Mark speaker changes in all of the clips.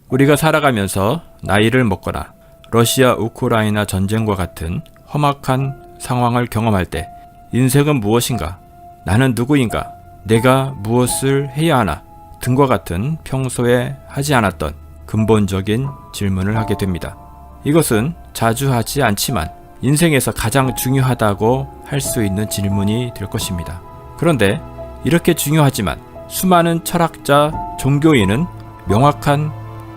Speaker 1: 우리가 살아가면서 나이를 먹거나 러시아 우크라이나 전쟁과 같은 험악한 상황을 경험할 때 인생은 무엇인가? 나는 누구인가? 내가 무엇을 해야 하나? 등과 같은 평소에 하지 않았던 근본적인 질문을 하게 됩니다. 이것은 자주 하지 않지만 인생에서 가장 중요하다고 할 수 있는 질문이 될 것입니다. 그런데 이렇게 중요하지만 수많은 철학자, 종교인은 명확한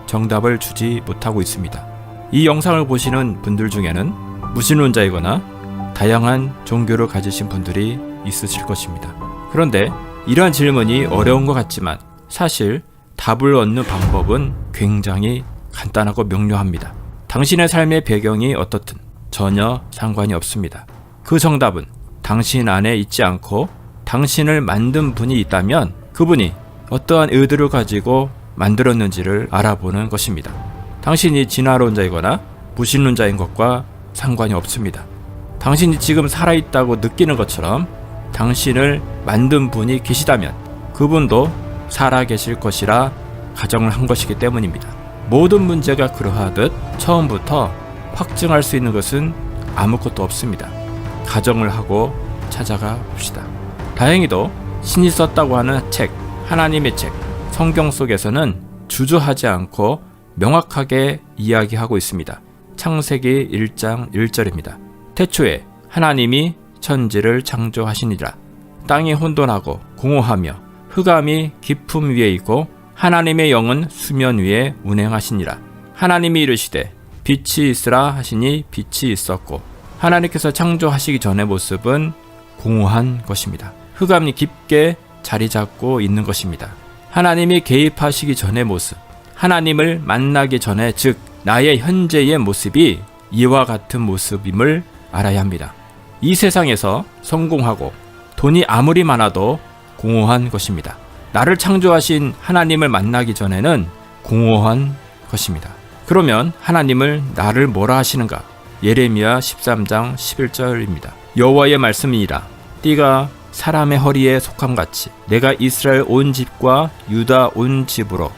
Speaker 1: 정답을 주지 못하고 있습니다. 이 영상을 보시는 분들 중에는 무신론자이거나 다양한 종교를 가지신 분들이 있으실 것입니다. 그런데 이러한 질문이 어려운 것 같지만 사실 답을 얻는 방법은 굉장히 간단하고 명료합니다. 당신의 삶의 배경이 어떻든 전혀 상관이 없습니다. 그 정답은 당신 안에 있지 않고 당신을 만든 분이 있다면 그분이 어떠한 의도를 가지고 만들었는지를 알아보는 것입니다. 당신이 진화론자이거나 무신론자인 것과 상관이 없습니다. 당신이 지금 살아있다고 느끼는 것처럼 당신을 만든 분이 계시다면 그분도 살아계실 것이라 가정을 한 것이기 때문입니다. 모든 문제가 그러하듯 처음부터 확증할 수 있는 것은 아무것도 없습니다. 가정을 하고 찾아가 봅시다. 다행히도 신이 썼다고 하는 책, 하나님의 책, 성경 속에서는 주저하지 않고 명확하게 이야기하고 있습니다. 창세기 1장 1절입니다. 태초에 하나님이 천지를 창조하시니라. 땅이 혼돈하고 공허하며 흑암이 깊음 위에 있고 하나님의 영은 수면 위에 운행하시니라. 하나님이 이르시되 빛이 있으라 하시니 빛이 있었고 하나님께서 창조하시기 전의 모습은 공허한 것입니다. 흑암이 깊게 자리 잡고 있는 것입니다. 하나님이 개입하시기 전의 모습, 하나님을 만나기 전에 즉 나의 현재의 모습이 이와 같은 모습임을 알아야 합니다. 이 세상에서 성공하고 돈이 아무리 많아도 공허한 것입니다. 나를 창조하신 하나님을 만나기 전에는 공허한 것입니다. 그러면 하나님을 나를 뭐라 하시는가? 예레미야 13장 11절입니다. 여호와의 말씀이니라. 띠가 사람의 허리에 속함같이 내가 이스라엘 온 집과 유다 온 집으로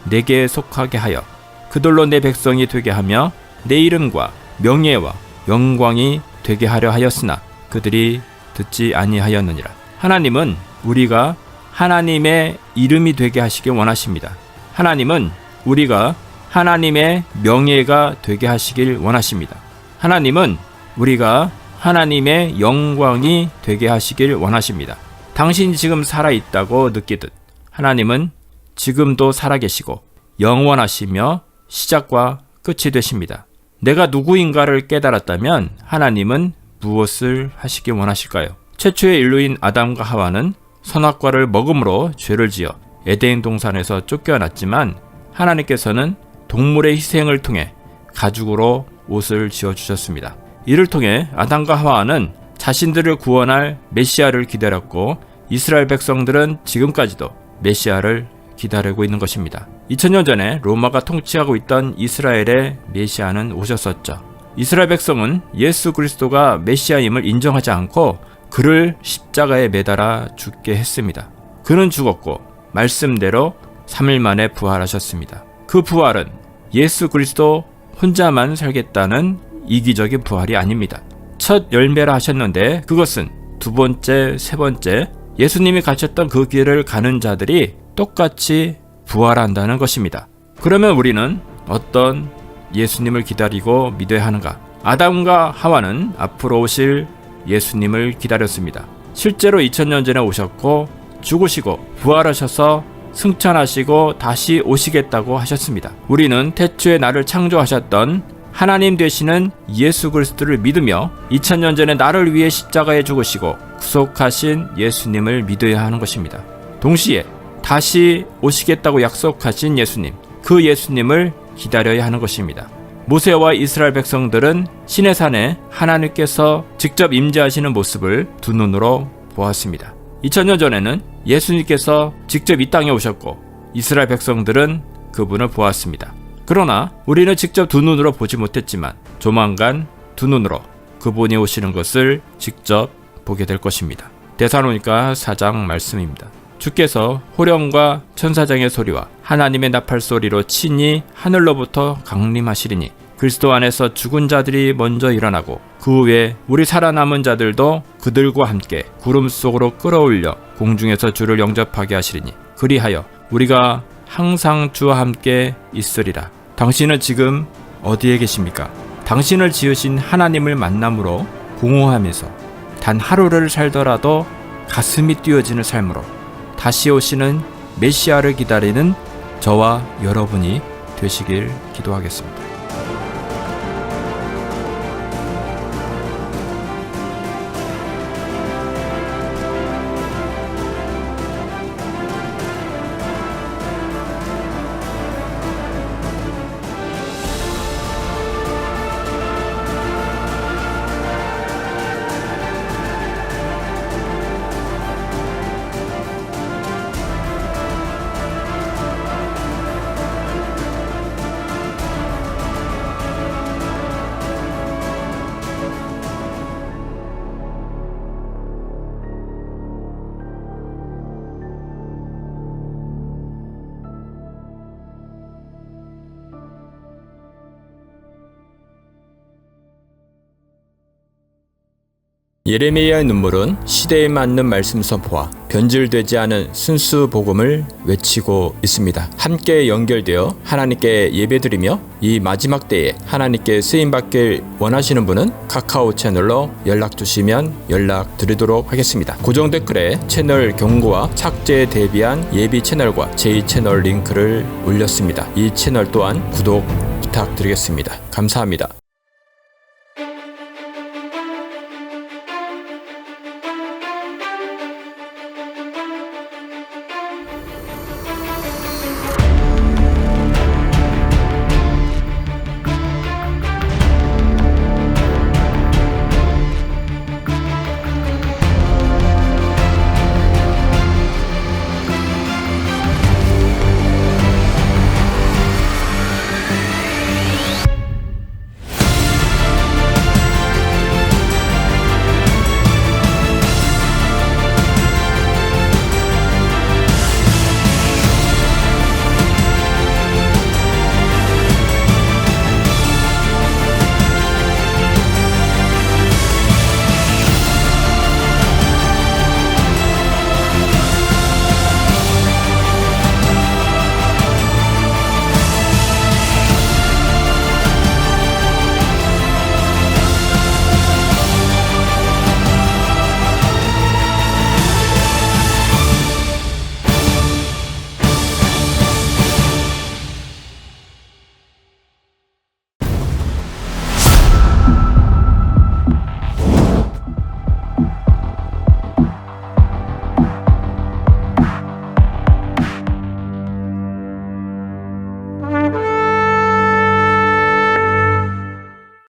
Speaker 1: 내게 속하게 하여 그들로 내 백성이 되게 하며 내 이름과 명예와 영광이 되게 하려 하였으나 그들이 듣지 아니하였느니라. 하나님은 우리가 하나님의 이름이 되게 하시길 원하십니다. 하나님은 우리가 하나님의 명예가 되게 하시길 원하십니다. 하나님은 우리가 하나님의 영광이 되게 하시길 원하십니다. 당신이 지금 살아있다고 느끼듯 하나님은 지금도 살아계시고 영원하시며 시작과 끝이 되십니다. 내가 누구인가를 깨달았다면 하나님은 무엇을 하시길 원하실까요? 최초의 인류인 아담과 하와는 선악과를 먹음으로 죄를 지어 에덴 동산에서 쫓겨났지만 하나님께서는 동물의 희생을 통해 가죽으로 옷을 지어주셨습니다. 이를 통해 아담과 하와는 자신들을 구원할 메시아를 기다렸고 이스라엘 백성들은 지금까지도 메시아를 기다리고 있는 것입니다. 2000년 전에 로마가 통치하고 있던 이스라엘의 메시아는 오셨었죠. 이스라엘 백성은 예수 그리스도가 메시아임을 인정하지 않고 그를 십자가에 매달아 죽게 했습니다. 그는 죽었고 말씀대로 3일 만에 부활하셨습니다. 그 부활은 예수 그리스도 혼자만 살겠다는 이기적인 부활이 아닙니다. 첫 열매라 하셨는데 그것은 두 번째, 세 번째 예수님이 가셨던 그 길을 가는 자들이 똑같이 부활한다는 것입니다. 그러면 우리는 어떤 예수님을 기다리고 믿어야 하는가? 아담과 하와는 앞으로 오실 예수님을 기다렸습니다. 실제로 2000년 전에 오셨고 죽으시고 부활하셔서 승천하시고 다시 오시겠다고 하셨습니다. 우리는 태초에 나를 창조하셨던 하나님 되시는 예수 그리스도를 믿으며 2000년 전에 나를 위해 십자가에 죽으시고 구속하신 예수님을 믿어야 하는 것입니다. 동시에 다시 오시겠다고 약속하신 예수님, 그 예수님을 기다려야 하는 것입니다. 모세와 이스라엘 백성들은 시내산에 하나님께서 직접 임재하시는 모습을 두 눈으로 보았습니다. 2000년 전에는 예수님께서 직접 이 땅에 오셨고 이스라엘 백성들은 그분을 보았습니다. 그러나 우리는 직접 두 눈으로 보지 못했지만 조만간 두 눈으로 그분이 오시는 것을 직접 보게 될 것입니다. 데살로니가 4장 말씀입니다. 주께서 호령과 천사장의 소리와 하나님의 나팔 소리로 친히 하늘로부터 강림하시리니 그리스도 안에서 죽은 자들이 먼저 일어나고 그 후에 우리 살아남은 자들도 그들과 함께 구름 속으로 끌어올려 공중에서 주를 영접하게 하시리니 그리하여 우리가 항상 주와 함께 있으리라. 당신은 지금 어디에 계십니까? 당신을 지으신 하나님을 만남으로 공허하면서 단 하루를 살더라도 가슴이 뛰어지는 삶으로 다시 오시는 메시아를 기다리는 저와 여러분이 되시길 기도하겠습니다. 예레미야의 눈물은 시대에 맞는 말씀 선포와 변질되지 않은 순수 복음을 외치고 있습니다. 함께 연결되어 하나님께 예배드리며 이 마지막 때에 하나님께 쓰임받길 원하시는 분은 카카오 채널로 연락 주시면 연락 드리도록 하겠습니다. 고정 댓글에 채널 경고와 착제에 대비한 예비 채널과 제2채널 링크를 올렸습니다. 이 채널 또한 구독 부탁드리겠습니다. 감사합니다.